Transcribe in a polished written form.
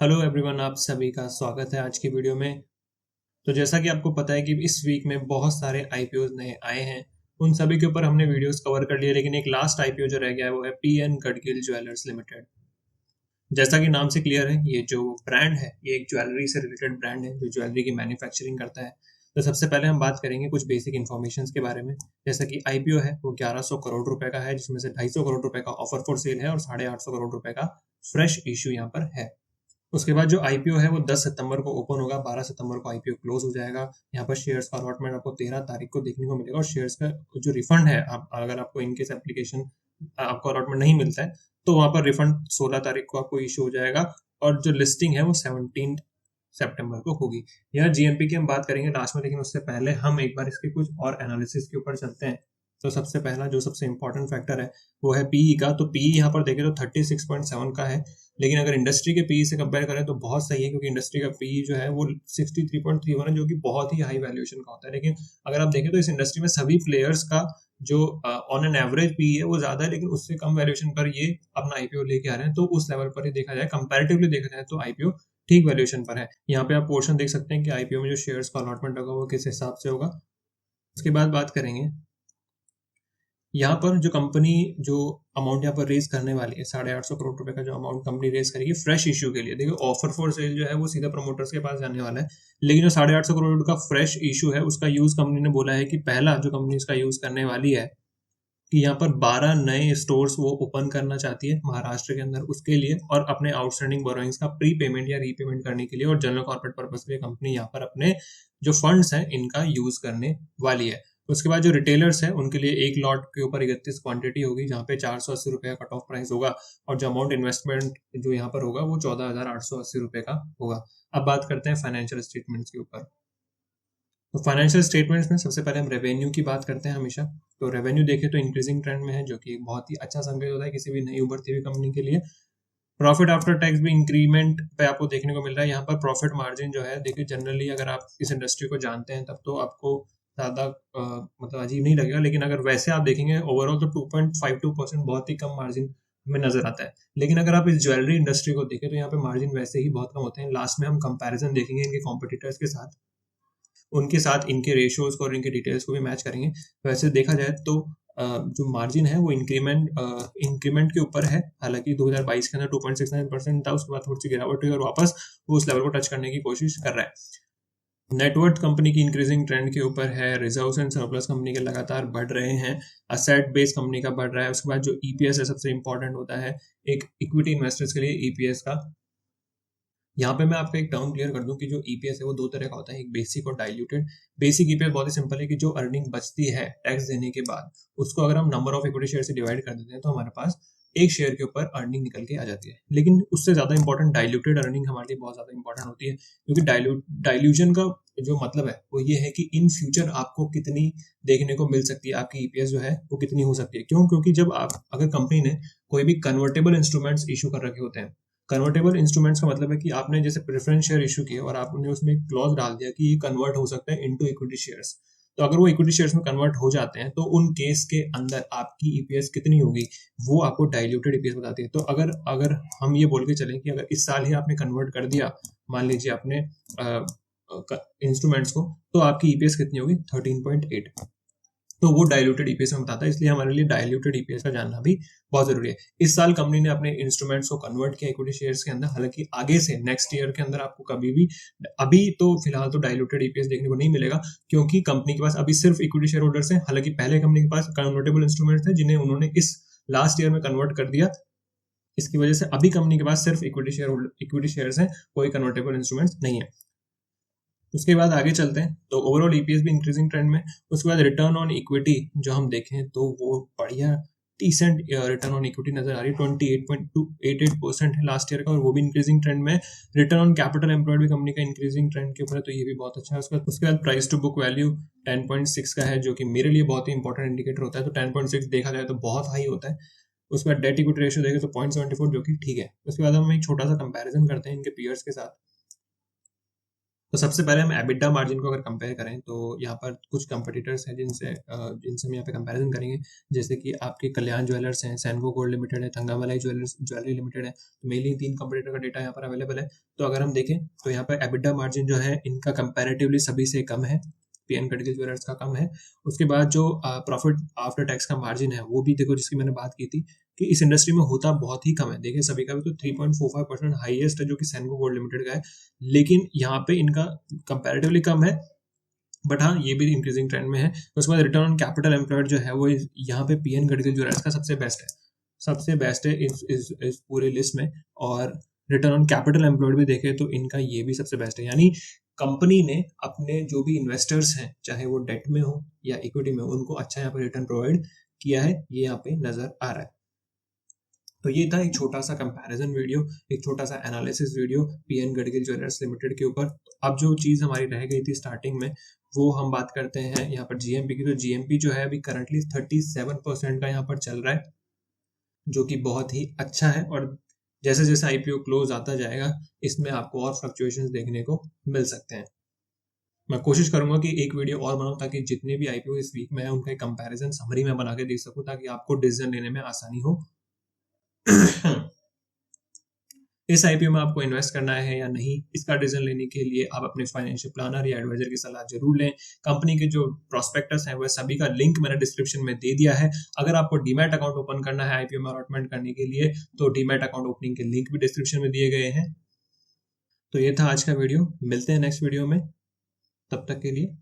Hello everyone, आप सभी का स्वागत है आज की वीडियो में। तो जैसा कि आपको पता है कि इस वीक में बहुत सारे आईपीओ नए आए हैं। उन सभी के ऊपर हमने वीडियोस कवर कर लिए, लेकिन एक लास्ट आईपीओ जो रह गया है वो है पीएन गडगिल ज्वेलर्स लिमिटेड। जैसा कि नाम से क्लियर है, ये जो ब्रांड है ये एक ज्वेलरी से रिलेटेड ब्रांड है जो ज्वेलरी की मैन्युफैक्चरिंग करता है। तो सबसे पहले हम बात करेंगे कुछ बेसिक इन्फॉर्मेशन के बारे में। जैसा कि आईपीओ है वो 1100 करोड़ रुपए का है, जिसमें से 250 करोड़ रुपए का ऑफर फॉर सेल है और 850 करोड़ रुपए का फ्रेश इश्यू यहाँ पर है। उसके बाद जो आईपीओ है वो 10 सितंबर को ओपन होगा, 12 सितंबर को आईपीओ क्लोज हो जाएगा। यहाँ पर शेयर्स का अलॉटमेंट आपको 13 तारीख को देखने को मिलेगा और शेयर्स का जो रिफंड है, आप अगर आपको इनकेस एप्लीकेशन आपको अलॉटमेंट नहीं मिलता है तो वहां पर रिफंड 16 तारीख को आपको इशू हो जाएगा। और जो लिस्टिंग है वो 17 सितंबर को होगी। यह जीएमपी की हम बात करेंगे लास्ट में, लेकिन उससे पहले हम एक बार इसके कुछ और एनालिसिस के ऊपर चलते हैं। तो सबसे पहला जो सबसे इंपॉर्टेंट फैक्टर है वो है पीई का। तो पीई यहाँ पर देखें तो 36.7 का है, लेकिन अगर इंडस्ट्री के पीई से कंपेयर करें तो बहुत सही है, क्योंकि इंडस्ट्री का पीई जो है वो 63.31 है, जो कि बहुत ही हाई वैल्यूएशन का होता है। लेकिन अगर आप देखें तो इस इंडस्ट्री में सभी प्लेयर्स का जो ऑन एन एवरेज पीई है वो ज्यादा है, लेकिन उससे कम वैल्यूएशन पर ये अपना आईपीओ लेके आ रहे हैं। तो उस लेवल पर ही देखा जाए, कंपैरेटिवली देखा जाए तो आईपीओ ठीक वैल्यूएशन पर है। यहाँ पे आप पोर्शन देख सकते हैं कि आईपीओ में जो शेयर्स का अलॉटमेंट होगा वो किस हिसाब से होगा। उसके बाद बात करेंगे यहाँ पर जो कंपनी जो अमाउंट यहाँ पर रेज करने वाली है, 850 करोड़ रुपए का जो अमाउंट कंपनी रेज करेगी फ्रेश इश्यू के लिए। देखिए, ऑफर फॉर सेल जो है वो सीधा प्रमोटर्स के पास जाने वाला है, लेकिन जो 850 करोड़ का फ्रेश इश्यू है उसका यूज कंपनी ने बोला है कि पहला जो कंपनी इसका यूज करने वाली है कि यहाँ पर 12 नए स्टोर्स वो ओपन करना चाहती है महाराष्ट्र के अंदर, उसके लिए और अपने आउटस्टैंडिंग बोरोइंग्स का प्री पेमेंट या रीपेमेंट करने के लिए, और जनरल कॉर्पोरेट पर्पस के लिए कंपनी यहाँ पर अपने जो फंड्स हैं इनका यूज करने वाली है। उसके बाद जो रिटेलर्स हैं उनके लिए एक लॉट के ऊपर 31 क्वांटिटी होगी, जहाँ पे 480 रुपए का कट ऑफ प्राइस होगा, और जो अमाउंट इन्वेस्टमेंट जो यहाँ पर होगा वो 14,880 रुपए का होगा। अब बात करते हैं फाइनेंशियल स्टेटमेंट्स के ऊपर। तो फाइनेंशियल स्टेटमेंट्स में सबसे पहले हम रेवेन्यू की बात करते हैं हमेशा। तो रेवेन्यू देखें तो इंक्रीजिंग ट्रेंड में है, जो कि एक बहुत ही अच्छा संकेत होता है किसी भी नई उभरती हुई कंपनी के लिए। प्रॉफिट आफ्टर टैक्स भी इंक्रीमेंट पे आपको देखने को मिल रहा है। यहाँ पर प्रॉफिट मार्जिन जो है, देखिए जनरली अगर आप इस इंडस्ट्री को जानते हैं तब तो आपको ज्यादा मतलब अजीब नहीं लगेगा, लेकिन अगर वैसे आप देखेंगे ओवरऑल तो 2.52% बहुत ही कम मार्जिन में नजर आता है। लेकिन अगर आप इस ज्वेलरी इंडस्ट्री को देखें तो यहाँ पे मार्जिन वैसे ही बहुत कम होते हैं। लास्ट में हम कंपैरिजन देखेंगे इनके कॉम्पिटिटर्स के साथ, उनके साथ इनके रेशियोज को और इनके डिटेल्स को भी मैच करेंगे। वैसे देखा जाए तो जो मार्जिन है वो इंक्रीमेंट के ऊपर है। हालांकि 2022 के अंदर 2.69% था, उसके बाद थोड़ी सी गिरावट हुई और वापस वो उस लेवल को टच करने की कोशिश कर रहा है। नेटवर्थ कंपनी की इंक्रीजिंग ट्रेंड के ऊपर है। रिजर्व्स एंड सरप्लस कंपनी के लगातार बढ़ रहे हैं। असेट बेस कंपनी का बढ़ रहा है। उसके बाद जो ईपीएस है सबसे इंपॉर्टेंट होता है एक इक्विटी इन्वेस्टर्स के लिए ईपीएस का। यहाँ पे मैं आपको एक टर्म क्लियर कर दूं कि जो ईपीएस है वो दो तरह का होता है, एक बेसिक और डाइल्यूटेड। बेसिक ईपीएस बहुत ही सिंपल है कि जो अर्निंग बचती है टैक्स देने के बाद, उसको अगर हम नंबर ऑफ इक्विटी शेयर से डिवाइड कर देते हैं तो हमारे पास एक शेयर के ऊपर अर्निंग निकल के आ जाती है। लेकिन उससे ज्यादा इंपॉर्टेंट डाइल्यूटेड अर्निंग हमारे लिए बहुत ज्यादा इंपॉर्टेंट होती है, क्योंकि डाइल्यूजन का जो मतलब है वो ये है कि इन फ्यूचर आपको कितनी देखने को मिल सकती है, आपकी ईपीएस जो है वो कितनी हो सकती है। क्यों? क्योंकि जब आप अगर कंपनी ने कोई भी कन्वर्टेबल इंस्ट्रूमेंट्स इशू कर रखे होते हैं, कन्वर्टेबल इंस्ट्रूमेंट्स का मतलब है कि आपने जैसे प्रेफरेंस शेयर इशू किया और आपने उसमें एक क्लॉज डाल दिया कि ये कन्वर्ट हो सकते हैं इनटू इक्विटी शेयर्स। तो अगर वो इक्विटी शेयर्स में कन्वर्ट हो जाते हैं तो उन केस के अंदर आपकी ईपीएस कितनी होगी वो आपको डाइल्यूटेड ईपीएस बताती है। तो अगर अगर हम ये बोल के चलें कि अगर इस साल ही आपने कन्वर्ट कर दिया, मान लीजिए आपने इंस्ट्रूमेंट्स को, तो आपकी ईपीएस कितनी होगी? 13.8। तो वो डाइल्यूटेड ईपीएस में बताता है, इसलिए हमारे लिए डाइल्यूटेड ईपीएस का जानना भी बहुत जरूरी है। इस साल कंपनी ने अपने इंस्ट्रूमेंट्स को कन्वर्ट किया इक्विटी शेयर्स के अंदर। हालांकि आगे से नेक्स्ट ईयर के अंदर आपको कभी भी, अभी तो फिलहाल तो डाइल्यूटेड ईपीएस देखने को नहीं मिलेगा, क्योंकि कंपनी के पास अभी सिर्फ इक्विटी शेयर होल्डर्स हैं। हालांकि पहले कंपनी के पास कन्वर्टेबल इंस्ट्रूमेंट्स थे जिन्हें उन्होंने इस लास्ट ईयर में कन्वर्ट कर दिया। इसकी वजह से अभी कंपनी के पास सिर्फ इक्विटी शेयर्स हैं, कोई कन्वर्टेबल इंस्ट्रूमेंट्स नहीं है। उसके बाद आगे चलते हैं तो ओवरऑल ईपीएस भी इंक्रीजिंग ट्रेंड में। उसके बाद रिटर्न ऑन इक्विटी जो हम देखें तो वो बढ़िया डिसेंट रिटर्न ऑन इक्विटी नजर आ रही है। 28.288% है लास्ट ईयर का, और वो भी इंक्रीजिंग ट्रेंड में। रिटर्न ऑन कैपिटल एम्प्लॉयड भी कंपनी का इंक्रीजिंग ट्रेंड के ऊपर है, तो ये भी बहुत अच्छा है। उसके बाद प्राइस टू बुक वैल्यू 10.6 का है, जो कि मेरे लिए बहुत ही इंपॉर्टेंट इंडिकेटर होता है। तो 10.6 देखा जाए तो बहुत हाई होता है। उसके बाद डेट इक्विटी रेशियो देखें तो 0.74, जो कि ठीक है। उसके बाद हम एक छोटा सा कंपेरिजन करते हैं इनके पीयर्स के साथ। तो सबसे पहले हम एबिटा मार्जिन को अगर कंपेयर करें तो यहाँ पर कुछ कंपटीटर्स हैं जिनसे हम यहाँ पे कंपैरिजन करेंगे, जैसे कि आपके कल्याण ज्वेलर्स हैं, सैनको गोल्ड लिमिटेड है, थंगामलाई ज्वेलरी लिमिटेड है। तो मेनली 3 कंपटीटर का डेटा यहाँ पर अवेलेबल है। तो अगर हम देखें तो यहाँ पर एबिटा मार्जिन जो है इनका कंपैरेटिवली सभी से कम है, पीएन गडगिल ज्वेलर्स का कम है। उसके बाद जो प्रॉफिट आफ्टर टैक्स का मार्जिन है वो भी देखो, जिसकी मैंने बात की थी कि इस इंडस्ट्री में होता बहुत ही कम है। देखिए सभी का भी तो 3.45% हाईएस्ट है जो कि सैनको गोल्ड लिमिटेड का है, लेकिन यहाँ पे इनका कंपैरेटिवली कम है, बट हाँ ये भी इंक्रीजिंग ट्रेंड में है। उसके बाद रिटर्न ऑन कैपिटल एम्प्लॉयड जो है वो यहाँ पे पीएन गडगिल ज्वेलर्स का सबसे बेस्ट है इस पूरे लिस्ट में। और रिटर्न ऑन कैपिटल एम्प्लॉयड भी देखें तो इनका ये भी सबसे बेस्ट है, यानी कंपनी ने अपने जो भी इन्वेस्टर्स हैं चाहे वो डेट में हो या इक्विटी में, उनको अच्छा यहाँ पे रिटर्न प्रोवाइड किया है, ये यहाँ पे नजर आ रहा है। तो ये था एक छोटा सा कंपैरिजन वीडियो, एक छोटा सा analysis video PN Gadgil jewellers limited के ऊपर। अब जो चीज़ हमारी रह गई थी स्टार्टिंग में, वो हम बात करते हैं यहाँ पर जीएमपी की। तो जीएमपी जो है अभी करंटली 37% का यहाँ पर चल रहा है, जो कि बहुत ही अच्छा है। और जैसे जैसे आईपीओ क्लोज आता जाएगा इसमें आपको और फ्लक्चुएशंस देखने को मिल सकते हैं। मैं कोशिश करूंगा कि एक वीडियो और बनाऊं ताकि जितने भी आईपीओ इस वीक में है उनका कंपैरिजन समरी में बना के दे सकूं, ताकि आपको डिसीजन लेने में आसानी हो। इस आईपीओ में आपको इन्वेस्ट करना है या नहीं, इसका डिसीजन लेने के लिए आप अपने फाइनेंशियल प्लानर या एडवाइजर की सलाह जरूर लें। कंपनी के जो प्रोस्पेक्टस हैं वह सभी का लिंक मैंने डिस्क्रिप्शन में दे दिया है। अगर आपको डीमैट अकाउंट ओपन करना है आईपीओ में अलॉटमेंट करने के लिए तो डीमैट अकाउंट ओपनिंग के लिंक भी डिस्क्रिप्शन में दिए गए हैं। तो ये था आज का वीडियो, मिलते हैं नेक्स्ट वीडियो में, तब तक के लिए